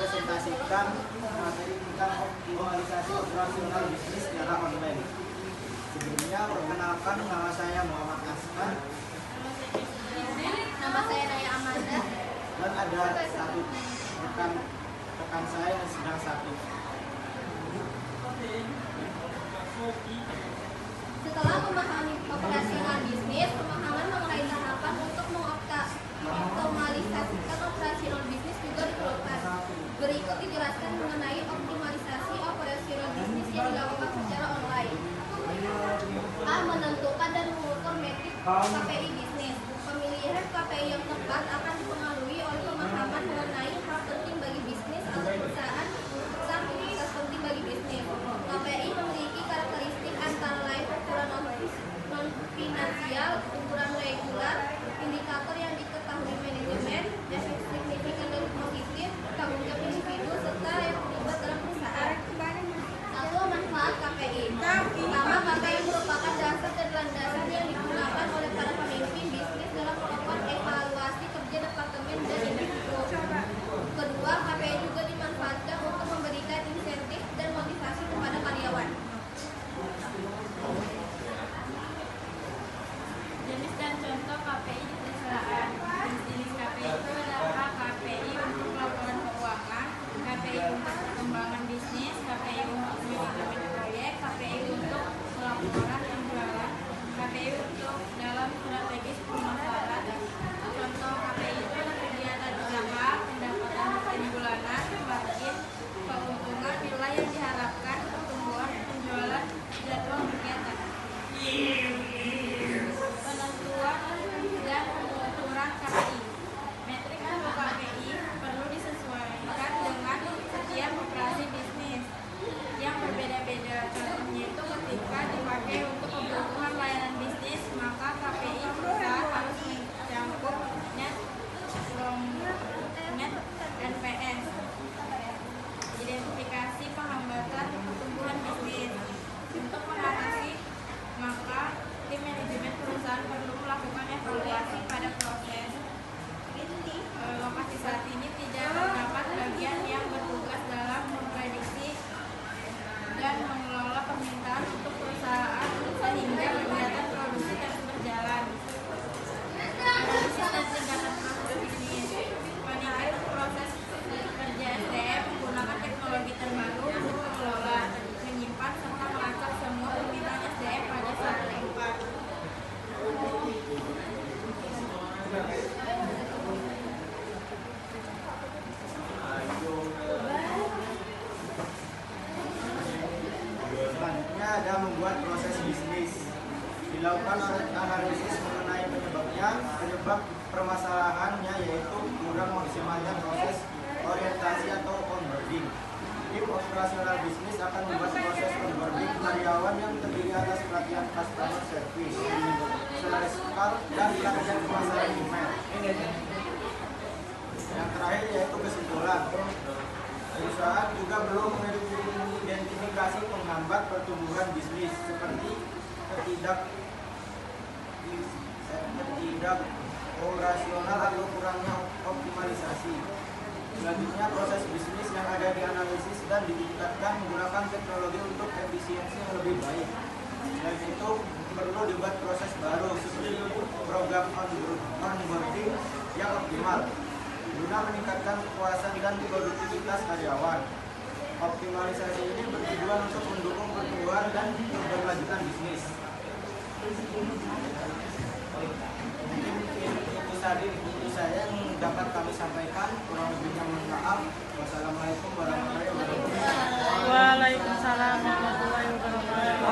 mempresentasikan materi tentang optimalisasi operasional bisnis secara online. Sebelumnya, perkenalkan, nama saya Muhammad Asman. Nama saya Naya Amanda. Dan ada satu rekan saya yang sedang sakit. Setelah memahami operasional bisnis, pemahaman mengenai tahapan untuk mengoptimalisasikan operasional bisnis juga diperlukan. Berikut dijelaskan mengenai optimalisasi operasional bisnis yang dilakukan secara online. A. Menentukan dan mengukur metrik KPI bisnis. Pemilihan KPI yang tepat akan dipengaruhi oleh pemahaman mengenai hal penting bagi bisnis atau perusahaan serta aktivitas penting bagi bisnis. KPI memiliki karakteristik antara lain ukuran non-finansial, ukuran regular, indikator yang diketahui manajemen, efek signifikan dan positif, tanggung jawab individu, serta yang terlibat dalam perusahaan. Satu, manfaat KPI. Pertama, KPI merupakan dasar dan landasan yang digunakan oleh para pemimpin bisnis dalam melakukan evaluasi kerja departemen dan individu. Kedua, KPI juga dimanfaatkan untuk memberikan insentif dan motivasi kepada karyawan. Jenis dan contoh KPI di perusahaan. Jenis KPI itu adalah KPI untuk laporan keuangan, KPI untuk pengembangan bisnis, KPI untuk manajemen proyek, KPI untuk pelaporan penjualan, KPI untuk dalam strategis pemasaran. Contoh KPI itu kegiatan usaha, pendapatan rutin bulanan, margin, keuntungan, nilai yang diharapkan, pertumbuhan, penjualan, jadwal kegiatan. Penentuan dan pengukuran KPI. Metrik untuk KPI perlu disesuaikan dengan setiap operasi bisnis yang berbeda-beda. Contohnya itu ketika dipakai untuk kebutuhan layanan bisnis, maka KPI perusahaan harus mencakup net, net, NPS. Identifikasi penghambatan pertumbuhan bisnis. Untuk mengatasi, maka tim manajemen perusahaan perlu melakukan evaluasi pada proses. Lokasi saat ini tidak terdapat bagian yang bertugas dalam memprediksi dan mengelola permintaan untuk perusahaan sehingga kegiatan produksi terus berjalan. Analisis dan tingkatan proses bisnis. Peningkatan proses kerja SDM menggunakan teknologi terbaru untuk mengelola, menyimpan serta melacak semua permintaan SDM pada satu tempat. Selanjutnya ada membuat proses bisnis. Dilakukan analisis mengenai penyebab permasalahannya, yaitu kurang maksimalnya proses orientasi atau onboarding. Tim operasional bisnis akan membuat proses onboarding karyawan yang terdiri atas pelatihan customer service, sales call, dan pelatihan pemasaran email. Yang terakhir yaitu kesimpulan. Perusahaan juga perlu mengidentifikasi penghambat pertumbuhan bisnis seperti ketidak operasional atau kurangnya optimalisasi. Selanjutnya, proses bisnis yang ada dianalisis dan ditingkatkan menggunakan teknologi untuk efisiensi yang lebih baik. Selain itu, perlu dibuat proses baru seperti program onboarding yang optimal guna meningkatkan kepuasan dan produktivitas karyawan. Optimalisasi ini bertujuan untuk mendukung pertumbuhan dan keberlanjutan bisnis. Mungkin itu saja yang dapat kami sampaikan. Kurang lebihnya mohon maaf. Wassalamualaikum warahmatullahi wabarakatuh. Waalaikumsalam warahmatullahi wabarakatuh.